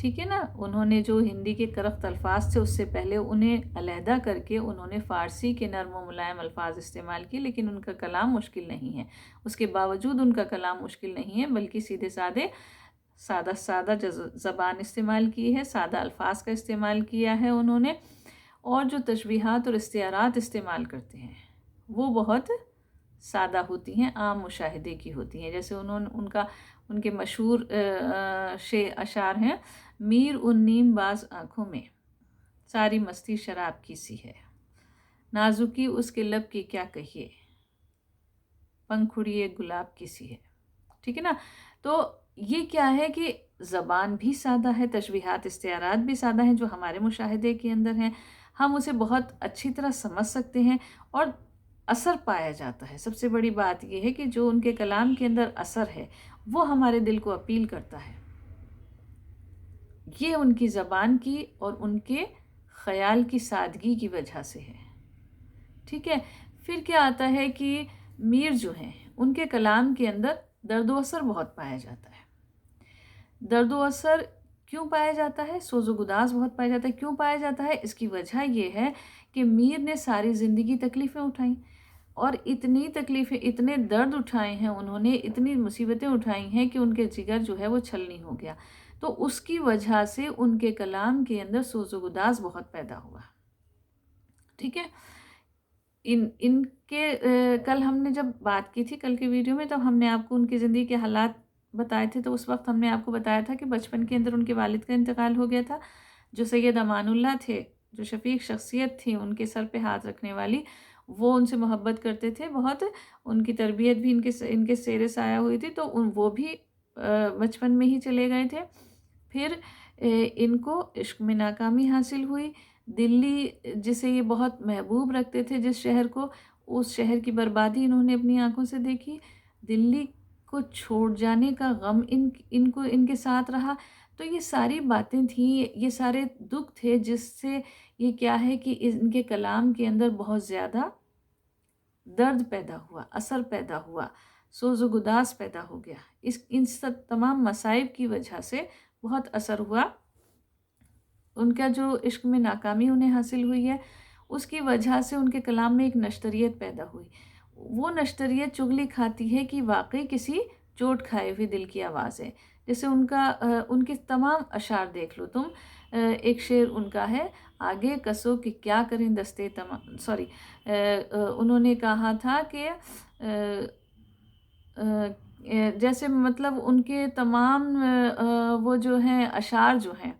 ٹھیک ہے نا. انہوں نے جو ہندی کے کرخت الفاظ تھے اس سے پہلے انہیں علیحدہ کر کے انہوں نے فارسی کے نرم و ملائم الفاظ استعمال کیے، لیکن ان کا کلام مشکل نہیں ہے. اس کے باوجود ان کا کلام مشکل نہیں ہے، بلکہ سیدھے سادہ زبان استعمال کی ہے، سادہ الفاظ کا استعمال کیا ہے انہوں نے. اور جو تشبیہات اور استعارات استعمال کرتے ہیں وہ بہت سادہ ہوتی ہیں، عام مشاہدے کی ہوتی ہیں. جیسے ان کے مشہور اشعار ہیں: میر ان نیم باز آنکھوں میں، ساری مستی شراب کی سی ہے، نازکی اس کے لب کی کیا کہیے، پنکھڑی ایک گلاب کی سی ہے. ٹھیک ہے نا. تو یہ کیا ہے کہ زبان بھی سادہ ہے، تشبیہات استعارات بھی سادہ ہیں جو ہمارے مشاہدے کے اندر ہیں، ہم اسے بہت اچھی طرح سمجھ سکتے ہیں اور اثر پایا جاتا ہے. سب سے بڑی بات یہ ہے کہ جو ان کے کلام کے اندر اثر ہے وہ ہمارے دل کو اپیل کرتا ہے. یہ ان کی زبان کی اور ان کے خیال کی سادگی کی وجہ سے ہے. ٹھیک ہے. پھر کیا آتا ہے کہ میر جو ہیں ان کے کلام کے اندر درد و اثر بہت پایا جاتا ہے. درد و اثر کیوں پایا جاتا ہے؟ سوز و گداز بہت پایا جاتا ہے. کیوں پایا جاتا ہے؟ اس کی وجہ یہ ہے کہ میر نے ساری زندگی تکلیفیں اٹھائیں، اور اتنی تکلیفیں، اتنے درد اٹھائے ہیں انہوں نے، اتنی مصیبتیں اٹھائی ہیں کہ ان کے جگر جو ہے وہ چھلنی ہو گیا. تو اس کی وجہ سے ان کے کلام کے اندر سوز و گداز بہت پیدا ہوا. ٹھیک ہے. ان کے کل ہم نے جب بات کی تھی کل کے ویڈیو میں، تب ہم نے آپ کو ان کی زندگی کے حالات بتائے تھے. تو اس وقت ہم نے آپ کو بتایا تھا کہ بچپن کے اندر ان کے والد کا انتقال ہو گیا تھا. جو سید امان اللہ تھے، جو شفیق شخصیت تھی ان کے سر پہ ہاتھ رکھنے والی، وہ ان سے محبت کرتے تھے بہت. ان کی تربیت بھی ان کے زیر سایہ ہوئی تھی. تو وہ بھی بچپن میں ہی چلے گئے تھے. پھر ان کو عشق میں ناکامی حاصل ہوئی. دلی جسے یہ بہت محبوب رکھتے تھے، جس شہر کو، اس شہر کی بربادی انہوں نے اپنی آنکھوں سے دیکھی. دلی کو چھوڑ جانے کا غم ان کے ساتھ رہا. تو یہ ساری باتیں تھیں، یہ سارے دکھ تھے، جس سے یہ کیا ہے کہ ان کے کلام کے اندر بہت زیادہ درد پیدا ہوا، اثر پیدا ہوا، سوز و گداز پیدا ہو گیا. ان سب تمام مصائب کی وجہ سے بہت اثر ہوا. ان کا جو عشق میں ناکامی انہیں حاصل ہوئی ہے، اس کی وجہ سے ان کے کلام میں ایک نشتریت پیدا ہوئی. وہ نشتریت چغلی کھاتی ہے کہ واقعی کسی چوٹ کھائے ہوئے دل کی آواز ہے. جیسے ان کے تمام اشعار دیکھ لو تم. ایک شعر ان کا ہے: آگے کسو کہ کیا کریں دستے تمام، انہوں نے کہا تھا کہ جیسے مطلب ان کے تمام وہ جو ہیں اشعار جو ہیں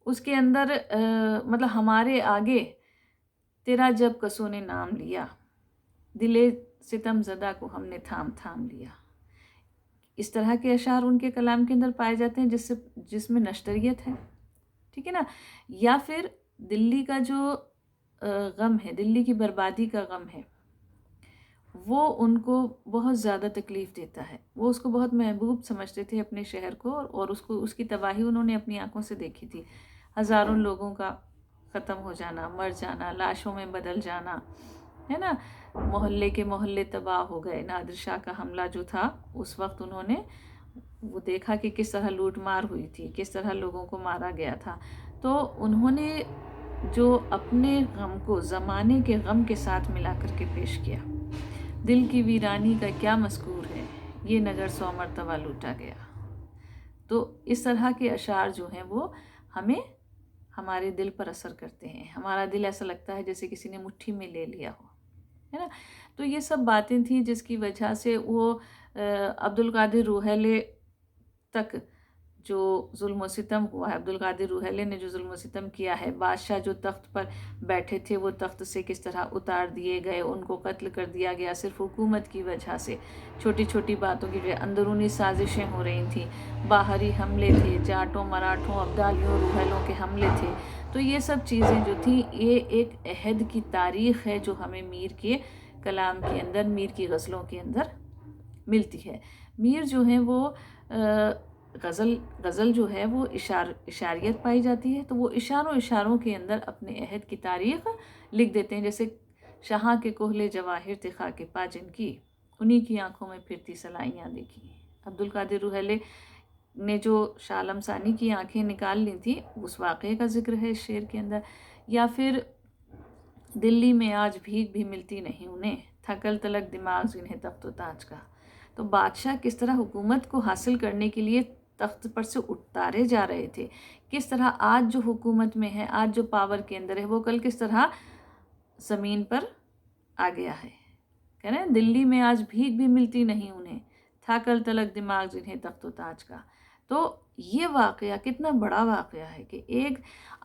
اس کے اندر مطلب ہمارے آگے تیرا جب کسوں نے نام لیا، دلے ستم زدہ کو ہم نے تھام تھام لیا. اس طرح کے اشعار ان کے کلام کے اندر پائے جاتے ہیں جس میں نشتریت ہے. ٹھیک ہے نا. یا پھر دلی کا جو غم ہے، دلی کی بربادی کا غم ہے، وہ ان کو بہت زیادہ تکلیف دیتا ہے. وہ اس کو بہت محبوب سمجھتے تھے اپنے شہر کو، اور اس کی تباہی انہوں نے اپنی آنکھوں سے دیکھی تھی. ہزاروں لوگوں کا ختم ہو جانا، مر جانا، لاشوں میں بدل جانا، ہے نا. محلے کے محلے تباہ ہو گئے. نادر شاہ کا حملہ جو تھا اس وقت انہوں نے وہ دیکھا کہ کس طرح لوٹ مار ہوئی تھی، کس طرح لوگوں کو مارا گیا تھا. تو انہوں نے جو اپنے غم کو زمانے کے غم کے ساتھ ملا کر کے پیش کیا. دل کی ویرانی کا کیا مذکور ہے، یہ نگر 100 مرتبہ لوٹا گیا. تو اس طرح کے اشعار جو ہیں وہ ہمیں ہمارے دل پر اثر کرتے ہیں. ہمارا دل ایسا لگتا ہے جیسے کسی نے مٹھی میں لے لیا ہو، ہے نا. تو یہ سب باتیں تھیں جس کی وجہ سے وہ عبدالقادر روحیلے تک جو ظلم و ستم ہوا ہے، عبدالقادر روحیلے نے جو ظلم و ستم کیا ہے، بادشاہ جو تخت پر بیٹھے تھے وہ تخت سے کس طرح اتار دیے گئے، ان کو قتل کر دیا گیا صرف حکومت کی وجہ سے. چھوٹی چھوٹی باتوں کی وجہ، اندرونی سازشیں ہو رہی تھیں، باہری حملے تھے، جاٹوں، مراٹھوں، ابدالیوں، روحیلوں کے حملے تھے. تو یہ سب چیزیں جو تھیں، یہ ایک عہد کی تاریخ ہے جو ہمیں میر کے کلام کے اندر، میر کی غزلوں کے اندر ملتی ہے. میر جو ہیں وہ غزل جو ہے وہ اشاریت پائی جاتی ہے. تو وہ اشاروں کے اندر اپنے عہد کی تاریخ لکھ دیتے ہیں. جیسے شہاں کے کوہلے جواہر تھے خاک پا جن کی، انہی کی آنکھوں میں پھرتی سلائیاں دیکھی. عبدالقادر روحیلے نے جو شاہ عالم ثانی کی آنکھیں نکال لی تھیں، اس واقعے کا ذکر ہے اس شعر کے اندر. یا پھر دلی میں آج بھیک بھی ملتی نہیں انہیں، تھکل تلک دماغ جنہیں تخت و تاج کا. تو بادشاہ کس طرح حکومت کو حاصل کرنے کے لیے تخت پر سے اتارے جا رہے تھے، کس طرح آج جو حکومت میں ہے، آج جو پاور کے اندر ہے، وہ کل کس طرح زمین پر آ گیا ہے. کہہ رہے ہیں دلی میں آج بھیک بھی ملتی نہیں انہیں، تھکل تلک دماغ جنہیں تخت و تاج کا. تو یہ واقعہ کتنا بڑا واقعہ ہے کہ ایک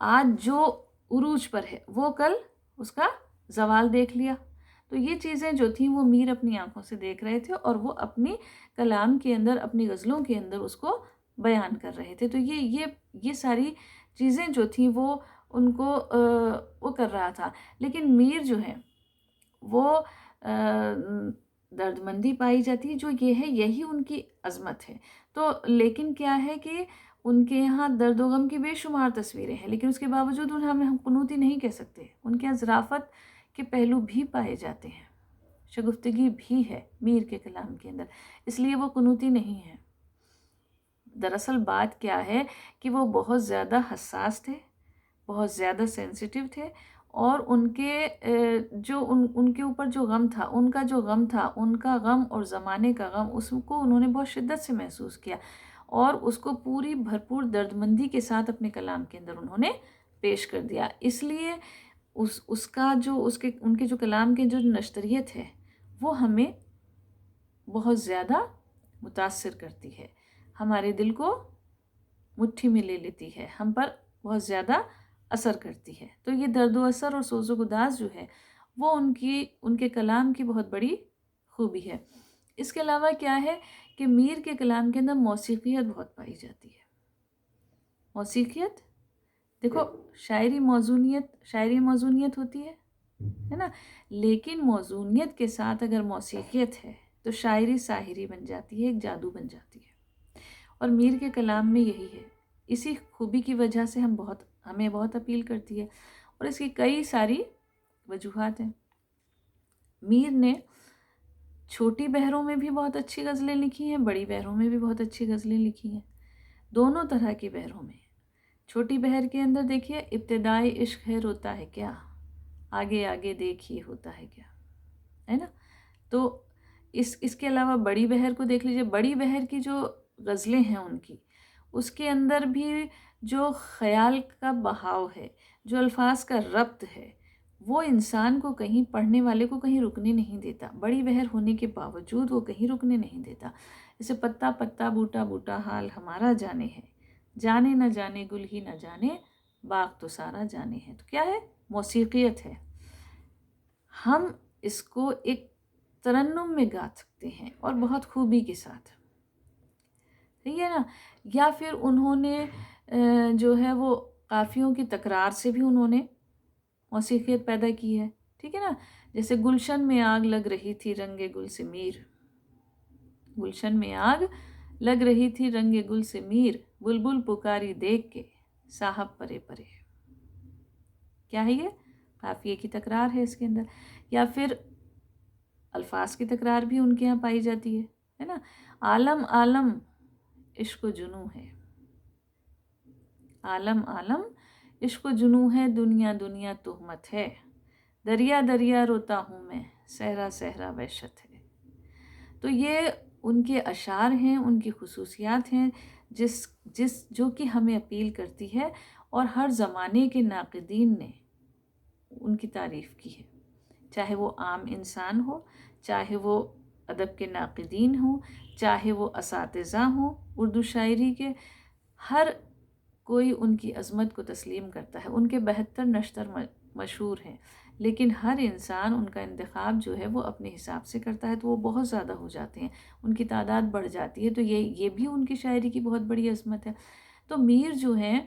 آج جو عروج پر ہے وہ کل اس کا زوال دیکھ لیا. تو یہ چیزیں جو تھیں وہ میر اپنی آنکھوں سے دیکھ رہے تھے اور وہ اپنی کلام کے اندر، اپنی غزلوں کے اندر اس کو بیان کر رہے تھے. تو یہ ساری چیزیں جو تھیں وہ ان کو وہ کر رہا تھا. لیکن میر جو ہے وہ درد مندی پائی جاتی ہے، جو یہ ہے یہی ان کی عظمت ہے. تو لیکن کیا ہے کہ ان کے یہاں درد و غم کی بے شمار تصویریں ہیں، لیکن اس کے باوجود انہیں ہم قنوتی نہیں کہہ سکتے. ان کے ظرافت کے پہلو بھی پائے جاتے ہیں، شگفتگی بھی ہے میر کے کلام کے اندر، اس لیے وہ قنوتی نہیں ہے. دراصل بات کیا ہے کہ وہ بہت زیادہ حساس تھے، بہت زیادہ سینسیٹیو تھے، اور ان کے جو ان کے اوپر جو غم تھا، ان کا جو غم تھا، ان کا غم اور زمانے کا غم، اس کو انہوں نے بہت شدت سے محسوس کیا اور اس کو پوری بھرپور درد مندی کے ساتھ اپنے کلام کے اندر انہوں نے پیش کر دیا. اس لیے اس کا جو ان کے جو کلام کے جو نشتریت ہے وہ ہمیں بہت زیادہ متاثر کرتی ہے، ہمارے دل کو مٹھی میں لے لیتی ہے، ہم پر بہت زیادہ اثر کرتی ہے. تو یہ درد و اثر اور سوز و گداز جو ہے وہ ان کے کلام کی بہت بڑی خوبی ہے. اس کے علاوہ کیا ہے کہ میر کے کلام کے اندر موسیقیت بہت پائی جاتی ہے. موسیقیت دیکھو، شاعری موزونیت ہوتی ہے نا، لیکن موزونیت کے ساتھ اگر موسیقیت ہے تو شاعری ساحری بن جاتی ہے، ایک جادو بن جاتی ہے. اور میر کے کلام میں یہی ہے، اسی خوبی کی وجہ سے ہمیں بہت اپیل کرتی ہے، اور اس کی کئی ساری وجوہات ہیں. میر نے چھوٹی بحروں میں بھی بہت اچھی غزلیں لکھی ہیں، بڑی بحروں میں بھی بہت اچھی غزلیں لکھی ہیں، دونوں طرح کی بحروں میں. چھوٹی بحر کے اندر دیکھیے، ابتدائی عشق ہے روتا ہے کیا، آگے آگے دیکھیے ہوتا ہے کیا، ہے نا. تو اس کے علاوہ بڑی بحر کو دیکھ لیجیے. بڑی بحر کی جو غزلیں ہیں ان کی، اس کے اندر بھی جو خیال کا بہاؤ ہے، جو الفاظ کا ربط ہے، وہ انسان کو کہیں، پڑھنے والے کو کہیں رکنے نہیں دیتا. بڑی بحر ہونے کے باوجود وہ کہیں رکنے نہیں دیتا. جیسے پتا پتا بوٹا بوٹا حال ہمارا جانے ہے، جانے نہ جانے گل ہی نہ جانے، باغ تو سارا جانے ہے. تو کیا ہے؟ موسیقیت ہے. ہم اس کو ایک ترنم میں گا سکتے ہیں اور بہت خوبی کے ساتھ، ٹھیک ہے نا. یا پھر انہوں نے جو ہے وہ قافیوں کی تکرار سے بھی انہوں نے موسیقیت پیدا کی ہے، ٹھیک ہے نا. جیسے گلشن میں آگ لگ رہی تھی رنگ گل سے میر، گلشن میں آگ لگ رہی تھی رنگ گل سے میر، بلبل پکاری دیکھ کے صاحب پرے پرے. کیا ہے یہ؟ قافیے کی تکرار ہے اس کے اندر. یا پھر الفاظ کی تکرار بھی ان کے یہاں پائی جاتی ہے نا. عالم عالم عشق و جنوں ہے، عالم عالم عشق و جنوں ہے، دنیا دنیا تہمت ہے، دریا دریا روتا ہوں میں، صحرا صحرا وحشت ہے. تو یہ ان کے اشعار ہیں، ان کی خصوصیات ہیں جو کہ ہمیں اپیل کرتی ہے، اور ہر زمانے کے ناقدین نے ان کی تعریف کی ہے. چاہے وہ عام انسان ہو، چاہے وہ ادب کے ناقدین ہوں، چاہے وہ اساتذہ ہوں اردو شاعری کے، ہر کوئی ان کی عظمت کو تسلیم کرتا ہے. ان کے 72 نشتر مشہور ہیں، لیکن ہر انسان ان کا انتخاب جو ہے وہ اپنے حساب سے کرتا ہے، تو وہ بہت زیادہ ہو جاتے ہیں، ان کی تعداد بڑھ جاتی ہے. تو یہ بھی ان کی شاعری کی بہت بڑی عظمت ہے. تو میر جو ہیں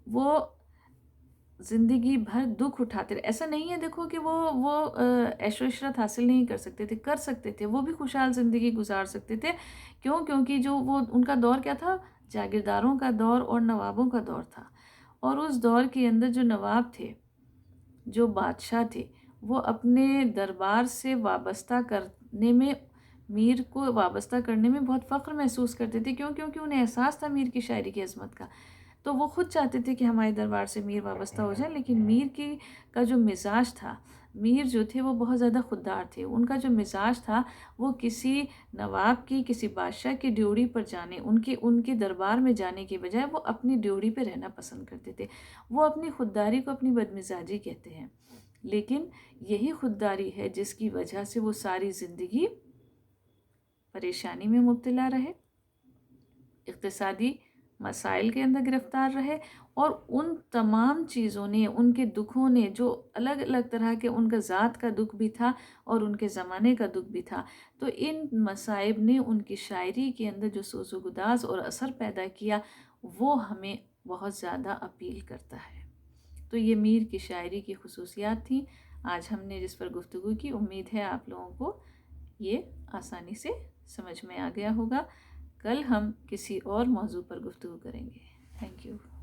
وہ زندگی بھر دکھ اٹھاتے رہے. ایسا نہیں ہے دیکھو کہ وہ عیش و عشرت حاصل نہیں کر سکتے تھے، کر سکتے تھے، وہ بھی خوشحال زندگی گزار سکتے تھے. کیونکہ جو وہ ان کا دور کیا تھا؟ جاگیرداروں کا دور اور نوابوں کا دور تھا. اور اس دور کے اندر جو نواب تھے، جو بادشاہ تھے، وہ اپنے دربار سے وابستہ کرنے میں میر کو وابستہ کرنے میں بہت فخر محسوس کرتے تھے، کیونکہ انہیں احساس تھا میر کی شاعری کی عظمت کا، تو وہ خود چاہتے تھے کہ ہمارے دربار سے میر وابستہ ہو جائیں۔ لیکن میر کا جو مزاج تھا، میر جو تھے وہ بہت زیادہ خوددار تھے، ان کا جو مزاج تھا وہ کسی نواب کی، کسی بادشاہ کی ڈیوڑی پر جانے، ان کے دربار میں جانے کے بجائے وہ اپنی ڈیوڑی پہ رہنا پسند کرتے تھے۔ وہ اپنی خودداری کو اپنی بدمزاجی کہتے ہیں، لیکن یہی خودداری ہے جس کی وجہ سے وہ ساری زندگی پریشانی میں مبتلا رہے، اقتصادی مسائل کے اندر گرفتار رہے، اور ان تمام چیزوں نے، ان کے دکھوں نے، جو الگ الگ طرح کے، ان کا ذات کا دکھ بھی تھا اور ان کے زمانے کا دکھ بھی تھا، تو ان مصائب نے ان کی شاعری کے اندر جو سوز و گداز اور اثر پیدا کیا وہ ہمیں بہت زیادہ اپیل کرتا ہے۔ تو یہ میر کی شاعری کی خصوصیات تھیں آج ہم نے جس پر گفتگو کی۔ امید ہے آپ لوگوں کو یہ آسانی سے سمجھ میں آ گیا ہوگا۔ کل ہم کسی اور موضوع پر گفتگو کریں گے۔ Thank you.